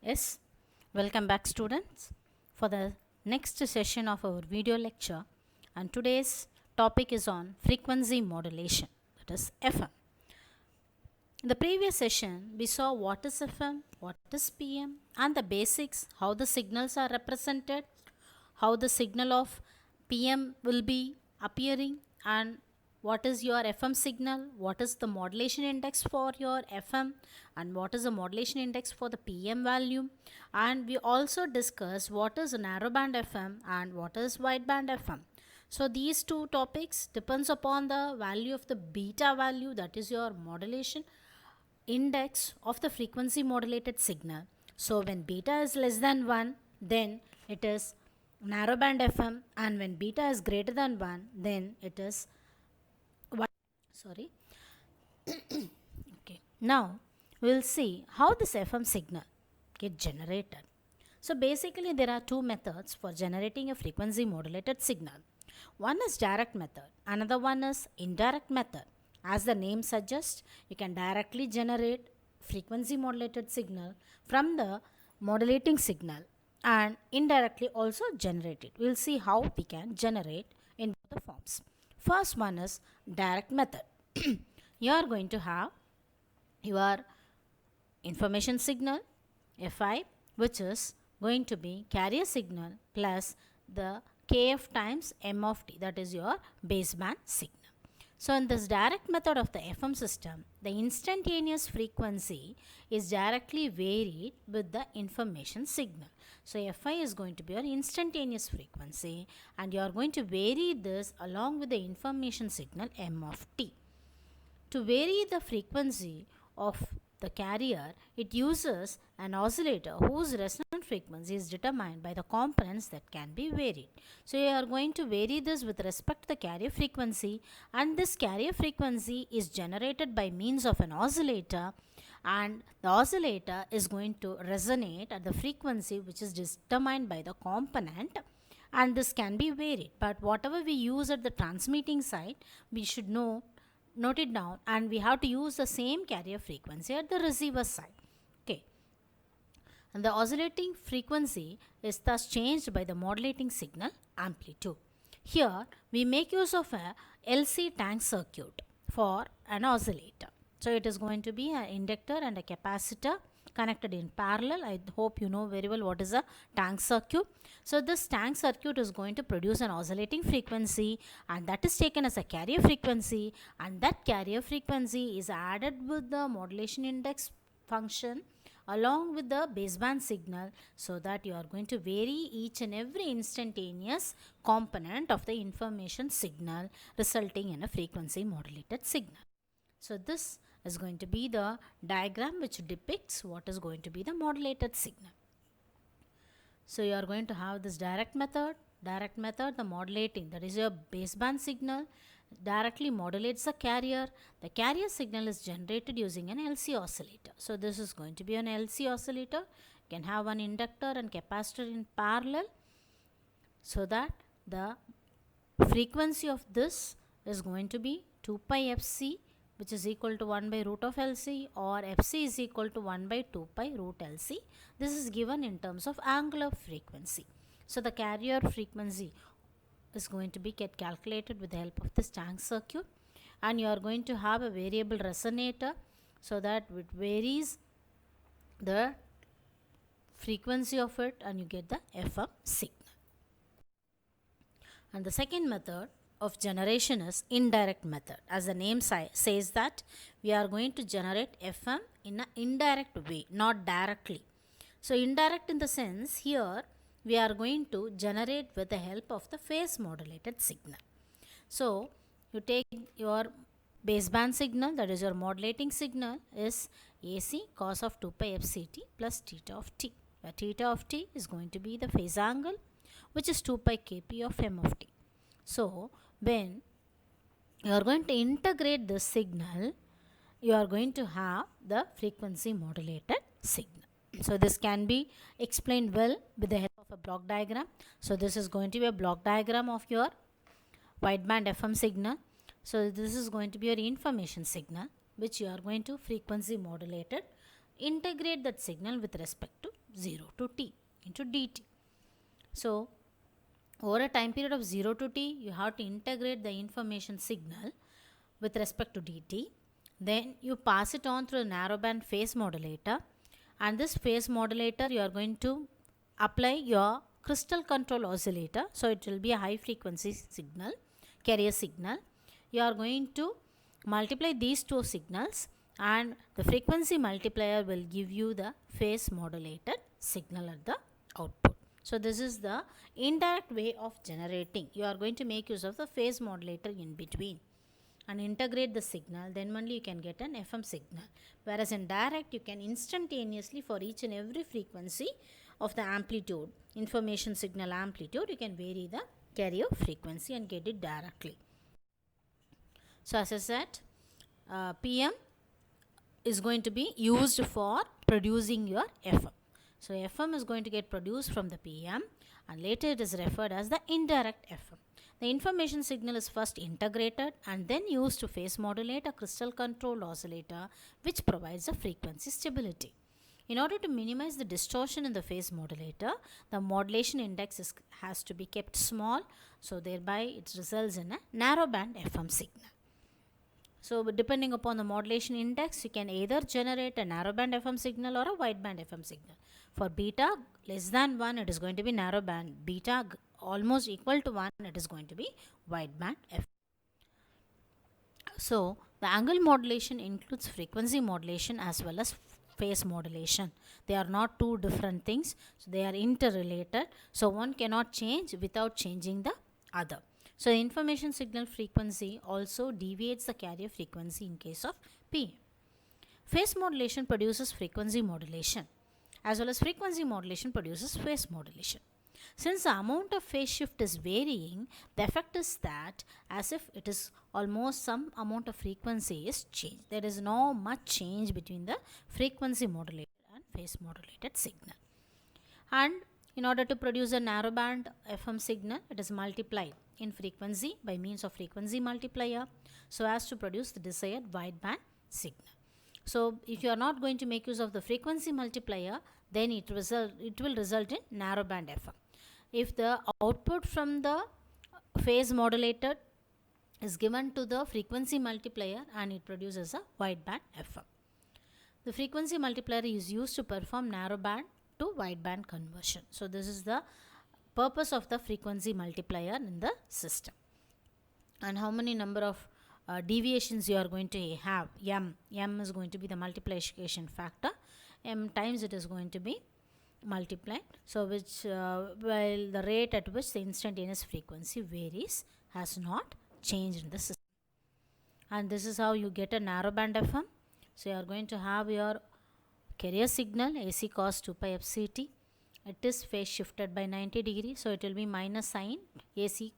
Yes, welcome back students for the next session of our video lecture, and today's topic is on frequency modulation, that is FM. In the previous session we saw what is FM, what is PM, and the basics, how the signals are represented, how the signal of PM will be appearing, and what is your FM signal, what is the modulation index for your FM, and what is the modulation index for the PM value. And we also discussed what is narrowband FM and what is wideband FM. So these two topics depends upon the value of the beta value, that is your modulation index of the frequency modulated signal. So when beta is less than 1, then it is narrowband FM, and when beta is greater than 1, then it is sorry. Okay. Now we will see how this FM signal get generated. So basically there are two methods for generating a frequency modulated signal. One is direct method, another one is indirect method. As the name suggests, you can directly generate frequency modulated signal from the modulating signal and indirectly also generate it. We will see how we can generate in both the forms. First one is direct method. You are going to have your information signal Fi, which is going to be carrier signal plus the kf times m of t, that is your baseband signal. So in this direct method of the FM system, the instantaneous frequency is directly varied with the information signal. So Fi is going to be your instantaneous frequency, and you are going to vary this along with the information signal m of t. To vary the frequency of the carrier, it uses an oscillator whose resonant frequency is determined by the components that can be varied. So you are going to vary this with respect to the carrier frequency, and this carrier frequency is generated by means of an oscillator, and the oscillator is going to resonate at the frequency which is determined by the component, and this can be varied. But whatever we use at the transmitting side, we should note it down, and we have to use the same carrier frequency at the receiver side. Okay. And the oscillating frequency is thus changed by the modulating signal amplitude. Here we make use of a LC tank circuit for an oscillator. So it is going to be an inductor and a capacitor connected in parallel. I hope you know very well what is a tank circuit. So this tank circuit is going to produce an oscillating frequency, and that is taken as a carrier frequency, and that carrier frequency is added with the modulation index function along with the baseband signal, so that you are going to vary each and every instantaneous component of the information signal, resulting in a frequency modulated signal. So this is going to be the diagram which depicts what is going to be the modulated signal. So you are going to have this direct method, the modulating, that is your baseband signal directly modulates the carrier. The carrier signal is generated using an LC oscillator. So this is going to be an LC oscillator. You can have one inductor and capacitor in parallel, so that the frequency of this is going to be 2 pi fc, which is equal to 1 by root of LC, or Fc is equal to 1 by 2 pi root LC. This is given in terms of angular frequency. So the carrier frequency is going to be get calculated with the help of this tank circuit, and you are going to have a variable resonator, so that it varies the frequency of it, and you get the FM signal. And the second method of generation is indirect method. As the name says that we are going to generate FM in an indirect way, not directly. So indirect in the sense, here we are going to generate with the help of the phase modulated signal. So you take your baseband signal, that is your modulating signal, is AC cos of 2 pi fct plus theta of t, where theta of t is going to be the phase angle, which is 2 pi kp of m of t. So when you are going to integrate this signal, you are going to have the frequency modulated signal. So this can be explained well with the help of a block diagram. So this is going to be a block diagram of your wideband FM signal. So this is going to be your information signal, which you are going to frequency modulated, integrate that signal with respect to 0 to t into dt. So over a time period of 0 to t, you have to integrate the information signal with respect to dt. Then you pass it on through a narrowband phase modulator, and this phase modulator you are going to apply your crystal control oscillator. So it will be a high frequency signal, carrier signal. You are going to multiply these two signals, and the frequency multiplier will give you the phase modulated signal at the output. So this is the indirect way of generating. You are going to make use of the phase modulator in between and integrate the signal, then only you can get an FM signal. Whereas in direct, you can instantaneously, for each and every frequency of the amplitude, information signal amplitude, you can vary the carrier frequency and get it directly. So as I said, PM is going to be used for producing your FM. So FM is going to get produced from the PM, and later it is referred as the indirect FM. The information signal is first integrated and then used to phase modulate a crystal control oscillator, which provides a frequency stability. In order to minimize the distortion in the phase modulator, the modulation index has to be kept small, so thereby it results in a narrowband FM signal. So depending upon the modulation index, you can either generate a narrowband FM signal or a wideband FM signal. For beta less than 1, it is going to be narrowband. Beta almost equal to 1, it is going to be wideband FM. So the angle modulation includes frequency modulation as well as phase modulation. They are not two different things, so they are interrelated. So one cannot change without changing the other. So the information signal frequency also deviates the carrier frequency in case of PM. Phase modulation produces frequency modulation, as well as frequency modulation produces phase modulation. Since the amount of phase shift is varying, the effect is that as if it is almost some amount of frequency is changed. There is no much change between the frequency modulated and phase modulated signal. And in order to produce a narrowband FM signal, it is multiplied in frequency by means of frequency multiplier, so as to produce the desired wideband signal. So if you are not going to make use of the frequency multiplier, then it will result in narrowband FM. If the output from the phase modulator is given to the frequency multiplier, and it produces a wideband FM. The frequency multiplier is used to perform narrowband to wideband conversion. So this is the purpose of the frequency multiplier in the system. And how many number of deviations you are going to have? M is going to be the multiplication factor. M times it is going to be multiplied. So which while the rate at which the instantaneous frequency varies has not changed in the system. And this is how you get a narrowband FM. So you are going to have your carrier signal AC cos 2 pi FCT. It is phase shifted by 90 degrees, so it will be minus sine AC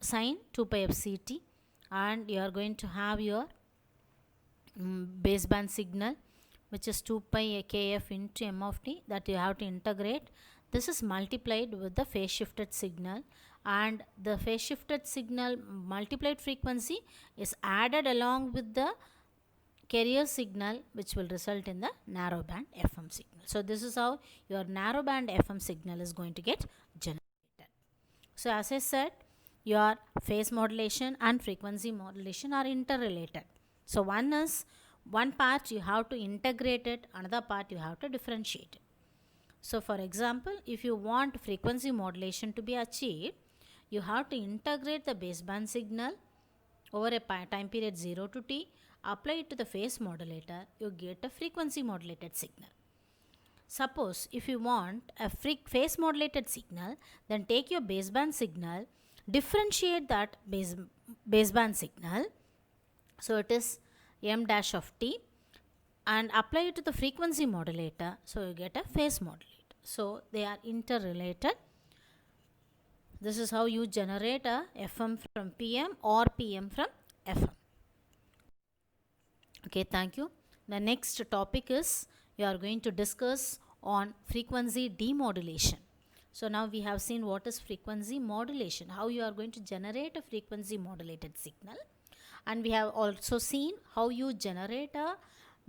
sine 2 pi FCT, and you are going to have your baseband signal, which is 2 pi kf into m of t, that you have to integrate. This is multiplied with the phase shifted signal, and the phase shifted signal multiplied frequency is added along with the carrier signal, which will result in the narrowband FM signal. So this is how your narrowband FM signal is going to get generated. So as I said, your phase modulation and frequency modulation are interrelated. So one part you have to integrate it, another part you have to differentiate it. So for example, if you want frequency modulation to be achieved, you have to integrate the baseband signal over a time period 0 to t, apply it to the phase modulator, you get a frequency modulated signal. Suppose if you want a phase modulated signal, then take your baseband signal, differentiate that baseband signal, so it is m dash of t, and apply it to the frequency modulator, so you get a phase modulator. So they are interrelated. This is how you generate a FM from PM or PM from FM. Okay, thank you. The next topic is you are going to discuss on frequency demodulation. So now we have seen what is frequency modulation, how you are going to generate a frequency modulated signal, and we have also seen how you generate a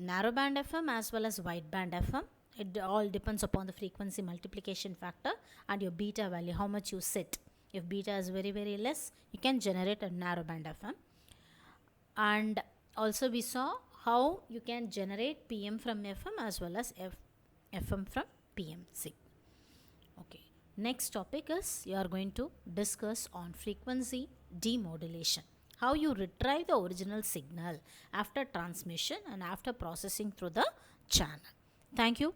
narrowband FM as well as wideband FM, It all depends upon the frequency multiplication factor and your beta value, how much you set. If beta is very, very less, you can generate a narrowband FM. And also we saw how you can generate PM from FM as well as FM from PMC. Okay. Next topic is you are going to discuss on frequency demodulation. How you retrieve the original signal after transmission and after processing through the channel. Thank you.